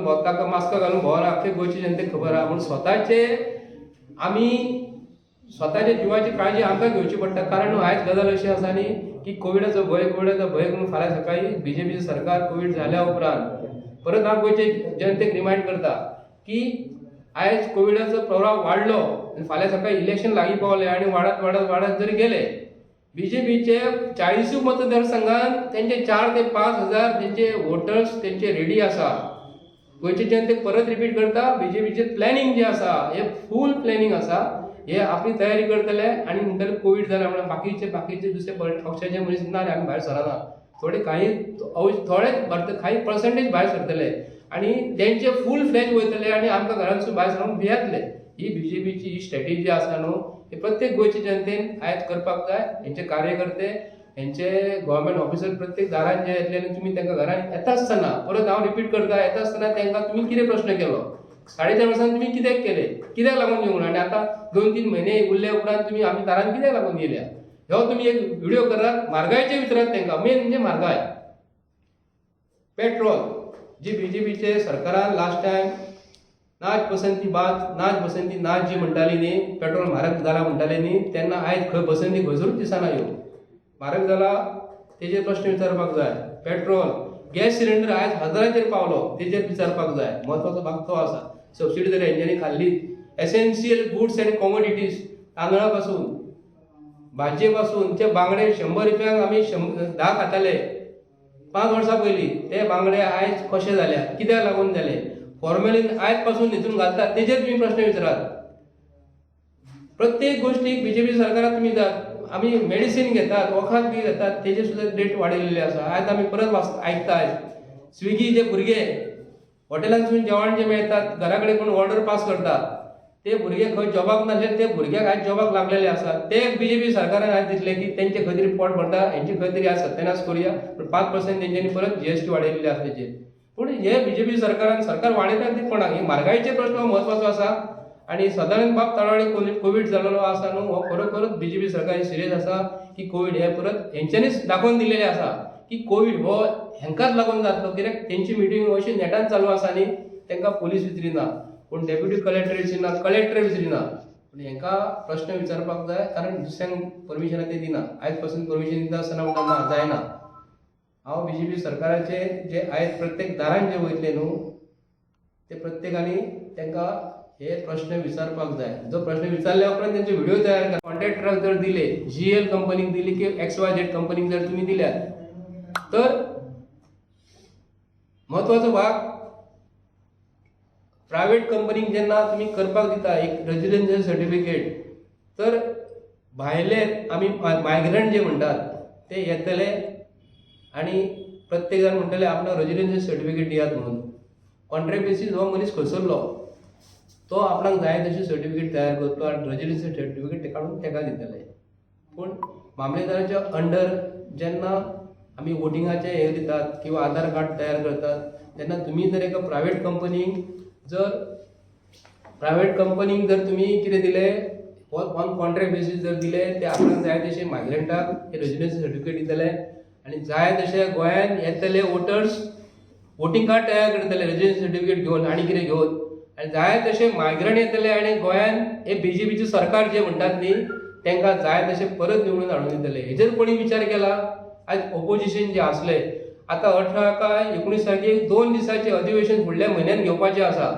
घालून भोंवता मास्क घालून भोंवना अख्खे गोंयचे जनतेक खबर आहा. म्हणून स्वताचे आमी स्वताच्या जिवाची काळजी आमकां घेवची पडटा. कारण आयज गजाल अशी आसा न्ही की कोविडाचो भंय म्हणून फाल्यां सकाळी बीजेपीचे सरकार कोविड जाल्या उपरांत परत हांव गोंयचे जनतेक रिमायंड करता की आयज कोविडाचो प्रभाव वाडलो आनी फाल्यां सकाळी इलेक्शन लागीं पावलें आनी वाडत जरी गेले बीजेपीचे 40 मतदारसंघात त्यांचे 4 ते 5 हजार त्यांचे वोटर्स त्यांचे रेडी आसा. गोंयचे जनतेक परत रिपीट करता बीजेपीचे प्लॅनिंग जे आसा हे फूल प्लॅनिंग आसा. हे आपली तयारी करतले आणि म्हणटले कोविड जाला म्हणून बाकीचे दुसरे पक्षाचे मनीस ना आमी भायर सरना. थोडे काही पर्संटेज भायर सरतले आणि त्यांचे फूल फ्लॅज वयतले आणि आमकां घरांतसून भायर सरून भियातले. ही बीजेपीची ही स्ट्रॅटेजी आसा न्हू हे प्रत्येक गोंयचे जनतेन आयज करपाक जाय. हेंचे कार्यकर्ते हेंचे गव्हर्मेंट ऑफिसर प्रत्येक दारान जे येतले आनी तुमी तांकां घरान येता आसतना परत हांव रिपीट करता येता आसतना तांकां तुमी कितें प्रश्न केलो 4.5 वर्सांनी तुमी कित्याक केले कित्याक लागून येवंक ना आनी आतां 2-3 म्हयने उरल्या उपरांत तुमी आमी दारान कित्याक लागून येयल्या. ह्यो तुमी एक व्हिडिओ करात म्हारगायचे विचारात तांकां मेन म्हणजे म्हारगाय. पेट्रोल जी बीजेपीचे सरकारान लास्ट टायम नाच बसंती नाच जी म्हणटाली न्ही पेट्रोल म्हारग जाला म्हणटाले न्ही तेन्ना आयज खंय बसंती खंयसरूच दिसना ह्यो म्हारग जाला तेजेर प्रश्न विचारपाक जाय. पेट्रोल गॅस सिलिंडर आयज हजाराचेर पावलो तेजेर विचारपाक जाय. म्हत्वाचो भाग तो आसा. सबसिडी जर हेंच्यांनी खाल्ली एसेन्शियल गुड्स एंड कॉमोडिटीज तांदळा पासून भाजये पासून ते बांगडे 100 रुपयांक आमी 10 खाताले 5 वर्सां पयलीं ते बांगडे आयज कशे जाल्या कित्याक लागून जाले. फॉर्मेलीन आयज पासून न्हिदून घालतात तेजेर तुम्ही प्रश्न विचारात. प्रत्येक गोष्टीक बीजेपी सरकारात तुम्ही जात आमी मेडिसीन घेतात वखद बी घेतात तेजे सुद्दां रेट वाडयलेली आसा. आयज आमी परत आयकता आयज स्विगी जे भुरगे हॉटेलांतसून जेवण जे मेळटात घरा कडेन कोण ऑर्डर पास करतात ते भुरगे खंय जॉबाक नासले ते भुरग्याक आयज जॉबाक लागलेले आसा. ते बीजेपी सरकारान आयज दिसले की तेंचे खंय तरी पोट भरता हेंचे खंय तरी आज सत्यानाश करूया पण 5% तेंच्यांनी परत जीएसटी वाडयलेली आसा तेचेर. पूण हे बीजेपी सरकारान सरकार वाडयतात ती कोणाक ही म्हारगायेचे प्रश्न म्हत्वाचो आसा. आणि सदानंद बाब ताळवाडी कोविड जाल्लो आसा न्हू हो खरोखरच बीजेपी सरकार सिरियस आसा की कोविड हे परत हेंच्यांनीच दाखोवन दिलेले आसा की कोविड हो हेंकाच लागून जातलो. कित्याक तेंची मिटींग अशी नेटान चालू आसा न्ही तांकां पोलीस विचारिना कोण डेप्युटी कलेक्टर विचारिना कलेक्टर विचारिना. पूण हेंकां प्रश्न विचारपाक जाय कारण दुसऱ्यांक परमिशन ते दिना. आयज पासून परमिशन दिता आसतना म्हणटा जायना. हांव बीजेपी सरकाराचे जे आयज प्रत्येक दारान जे वयतले न्हू ते प्रत्येकानी तांकां हे प्रश्न विचारपाक जाय. जो प्रश्न विचारल्या उपरांत तेंचे व्हिडिओ तयार करा. कॉन्ट्रॅक्टराक जर दिले जीएल कंपनीक दिली की XYZ कंपनीक जर तुम्ही दिल्यात तर म्हत्वाचो भाग प्रायव्हेट कंपनीक जेन्ना तुम्ही करपाक दिता एक रेजिडेन्शियल सर्टिफिकेट तर भायले आमी मायग्रंट जे म्हणटात ते येतले आणि प्रत्येक जाण म्हणटले आपलो रेजिडेन्शियल सर्टिफिकेट दियात म्हणून. कॉन्ट्रॅक्ट बेसीस हो मनीस खंयसरलो तो आपणाक जाय तशी सर्टिफिकेट तयार करतलो आनी रेजिडेन्शियल सर्टिफिकेट ते काडून ताका दितले. पूण मामलेदाराच्या अंडर जेन्ना आमी वोटिंगाचे हे दितात किंवा आधार कार्ड तयार करतात तेन्ना तुम्ही जर एका प्रायव्हेट कंपनीक जर तुम्ही कितें दिले ऑन कॉन्ट्रॅक्ट बेसीस जर दिले ते आपणाक जाय तशे मायग्रंटाक हे रेजिडेन्शियल सर्टिफिकेट दितले आणि जाय तशे गोंयान येतले वोटर्स वोटिंग कार्ड तयार करतले रेजिडेन्शियल सर्टिफिकेट घेवन आनी कितें घेवन आनी जाय तशे मायग्रंट येतले आनी गोंयान हे बीजेपीचे सरकार जे म्हणटात न्ही तांकां जाय तशे परत निवडून हाडून दितले. हेजेर कोणी विचार केला. आज ऑपोजिशन जे आसले आतां 18 काय 19 तारखेक 2 दिसाचें अधिवेशन फुडल्या म्हयन्यान घेवपाचें आसा.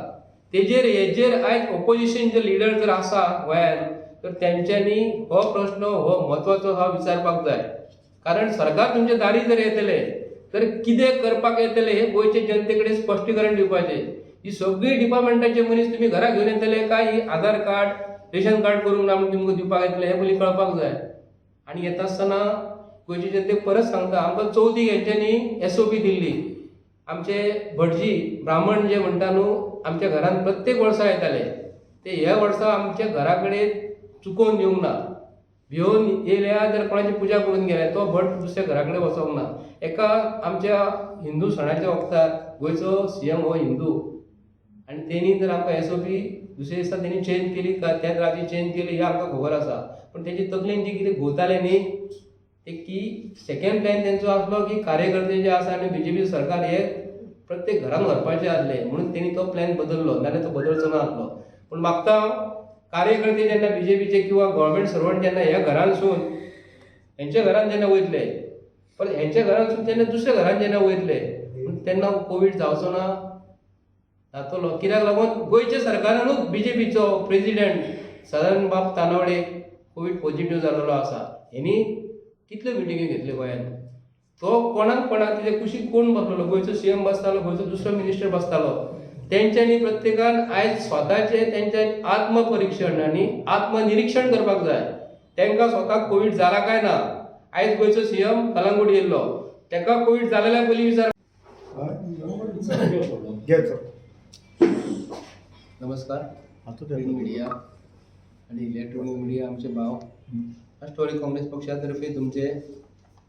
हेजेर आयज ऑपोजिशन जे लिडर जर आसा गोंयान तर तेंच्यांनी हो प्रश्न हो म्हत्वाचो हा विचारपाक जाय. कारण सरकार तुमचे दारी जर येतले तर कितें करपाक येतले हे गोंयचे जनते कडेन स्पश्टीकरण दिवपाचें. ही सगळी डिपार्टमेंटाचे मनीस तुम्ही घरा घेवन येतले काय ही आधार कार्ड रेशन कार्ड करून आमी तुमकां दिवपाक येतले हे पयलीं कळपाक जाय. आनी येता आसतना गोंयचे जनतेक परत सांगता आमकां 14 हेंच्यांनी SOP दिल्ली. आमचे भटजी ब्राह्मण जे म्हणटा न्हू आमच्या घरान प्रत्येक वर्सा येताले ते ह्या वर्सा आमच्या घरा कडेन चुकोवन येवंक ना. भिवन येयल्या जर कोणाची पुजा करून गेले तो भट दुसऱ्या घरा कडेन वचोंक ना. एका आमच्या हिंदू सणाच्या वक्तार गोंयचो CM हो हिंदू आणि तेणी जर आमकां SOP दुसऱ्या दिसा तेणी चेंज केली त्याच राती चेंज केली हे आमकां खबर आसा. पण तेची तकलेन जी कितें घुंवतालें न्ही ते की सेकंड प्लॅन तेंचो आसलो की कार्यकर्ते जे आसा आनी बीजेपी सरकार हे प्रत्येक घरान व्हरपाचें आसलें म्हणून तेणी तो प्लॅन बदललो, नाल्यार तो बदलचो ना आसलो. पूण मागता कार्यकर्ते जेन्ना बीजेपीचे किंवा गव्हर्मेंट सर्वंट जेन्ना ह्या घरांसून हेंच्या घरान जेन्ना वयतले, पण हेंच्या घरांसून जेन्ना दुसऱ्या घरान जेन्ना वयतले तेन्ना कोवीड जावचो ना जातलो. कित्याक लागून गोंयच्या सरकारानूच बीजेपीचो प्रेसिडेंट सदानंद बाब तानावडे कोवीड पॉझिटिव्ह जाल्लो आसा. हेणी कितल्यो मिटिंगी घेतल्यो गोंयांत. तो कोणाक तेजे कुशीक कोण बसलो, गोंयचो सीएम बसतालो, गोंयचो दुसरो मिनिस्टर बसतालो. तेंच्यांनी प्रत्येकान आयज स्वताचे तेंचे आत्मपरीक्षण आनी आत्मनिरीक्षण करपाक जाय. तांकां स्वताक कोवीड जाला काय ना. आयज गोंयचो सीएम कलंगूट येयल्लो, ताका कोवीड जालेल्या पयलीं विचार. नमस्कार. प्रिंट मिडिया आणि इलेक्ट्रॉनिक मिडिया आमचे भाव. राष्ट्रवादी काँग्रेस पक्षातर्फे तुमचे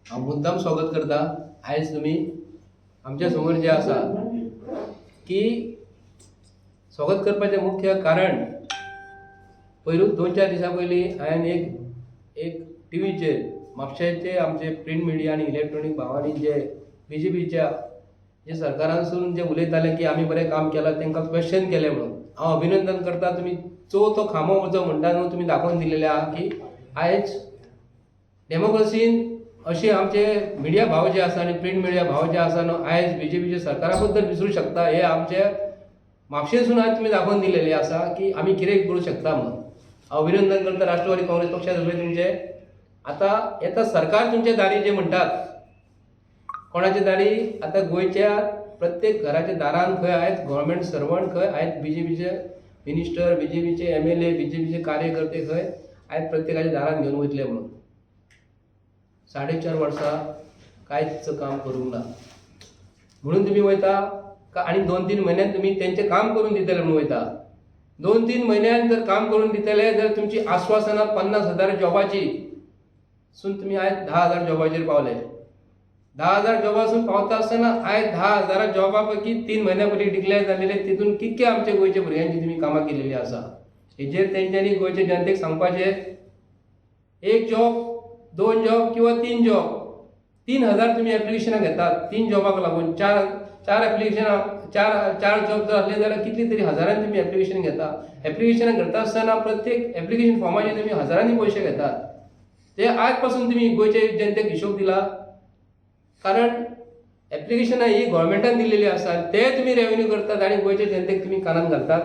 हांव मुद्दाम स्वागत करता. आयज तुमी आमच्या समोर जे आसा की स्वागत करपाचें मुख्य कारण पयरूच 2-4 दिसां पयलीं हांवें एक टीव्हीचेर म्हापशेचे आमचे प्रिंट मिडिया आणि इलेक्ट्रॉनिक भावांनी जे बीजेपीच्या जे सरकारांसून जे उलयताले की आमी बरें काम केलां तांकां क्वेश्चन केलें म्हणून हांव अभिनंदन करता. तुमी चवथो खांबो जो म्हणटा न्हू तुमी दाखोवन दिलेले आहा की आयज डेमोक्रेसीन अशी आमचे मिडिया भाव जे आसा आनी प्रिंट मिडिया भाव जे आसा न्हू आयज बीजेपीच्या सरकारा बद्दल विसरूं शकता. हे आमचे म्हापशेसून आज तुमी दाखोवन दिलेले आसा की आमी कितें करूं शकता म्हणून. हांव अभिनंदन करता राष्ट्रवादी काँग्रेस पक्षातर्फे तुमचे. आतां येता सरकार तुमचे दारी जे म्हणटात कोणाचे दारी आतां गोंयच्या प्रत्येक घराच्या दारान खंय आयज गव्हर्मेंट सर्वंट खंय आयज बीजेपीचे मिनिस्टर, बीजेपीचे एमएलए, बीजेपीचे कार्यकर्ते खंय आयज प्रत्येकाच्या दारान घेवन वयतले म्हणून. 4.5 वर्सां कांयच काम करूंक ना म्हणून तुमी वयता आनी 2-3 म्हयन्यान तुमी तेंचें काम करून दितले म्हणून वयता. 2-3 म्हयन्यान जर काम करून दितले जाल्यार तुमची आश्वासनां 50,000 जॉबाची सून तुमी आयज 10,000 जॉबाचेर पावले. 10,000 जॉबासून पावता आसतना आयज 10,000 जॉबा पैकी 3 म्हयन्या पयलीं डिक्लेअर जाल्लेले तितून कितके आमच्या गोंयच्या भुरग्यांची तुमी कामां केलेली आसा. हेजेर तेंच्यांनी गोंयच्या जनतेक सांगपाचें 1 जॉब 2 जॉब किंवा 3 जॉब 3,000 तुमी एप्लिकेशनां घेतात. 3 जॉबाक लागून 4 एप्लिकेशनां 4 जॉब जर आसले जाल्यार कितली तरी हजारांनी तुमी एप्लिकेशन घेता. एप्लिकेशनां करता आसतना प्रत्येक एप्लिकेशन फॉर्माचे तुमी हजारांनी पयशे घेतात. ते आज पासून तुमी गोंयच्या जनतेक हिशोब दिला. कारण एप्लिकेशनां ही गव्हर्मेंटान दिलेली आसा ते तुमी रेव्हेन्यू करतात आनी गोंयच्या जनतेक तुमी कानान घालतात.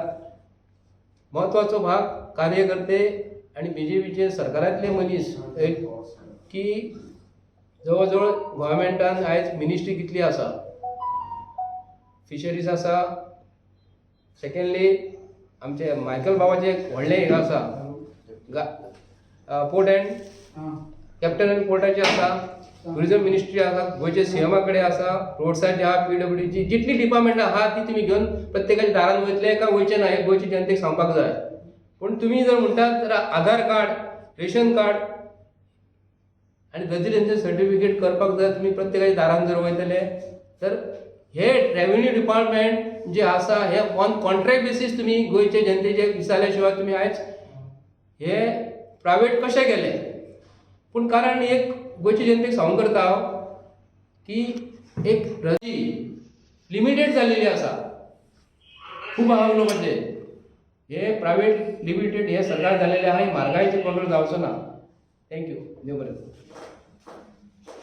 म्हत्वाचो भाग कार्यकर्ते आनी बीजेपीचे सरकारांतले मनीस की जवळ जवळ गव्हर्मेंटान आयज मिनिस्ट्री कितली आसा. फिशरीज आसा. सेकंडली आमचे मायकल बाबाचे व्हडलें एक आसा पोर्ट एंड कॅप्टन एंड पोर्टाचे आसा. टुरिझम मिनिस्ट्री आसा. गोंयच्या सीएमा कडेन आसा. रोड्साची आहा. PWDची जितली डिपार्टमेंटां आहा ती तुमी घेवन प्रत्येकाच्या दारान वयतले काय वयचे ना हे गोंयच्या जनतेक सांगपाक जाय. पूण तुमी जर म्हणटात तर आधार कार्ड, रेशन कार्ड आनी रेजिडेन्सी सर्टिफिकेट करपाक जाय तुमी प्रत्येकाच्या दारान जर वयतले तर हे रेव्हेन्यू डिपार्टमेंट जे आसा हे ऑन कॉन्ट्रॅक्ट बेसीस तुमी गोंयच्या जनतेचे विचारल्या शिवाय तुमी आयज हे प्रायवेट कशें केले. पूण कारण एक गोंयच्या जनतेक सांगूंक करता हांव की एक रजी लिमिटेड जाल्लेली आसा. खूब आहा उलोवपाचें. हे प्रायवेट लिमिटेड हे सरकार जाल्लेले आहा. ही म्हारगायेचेर कंट्रोल जावचो ना. थँक्यू. देव बरें.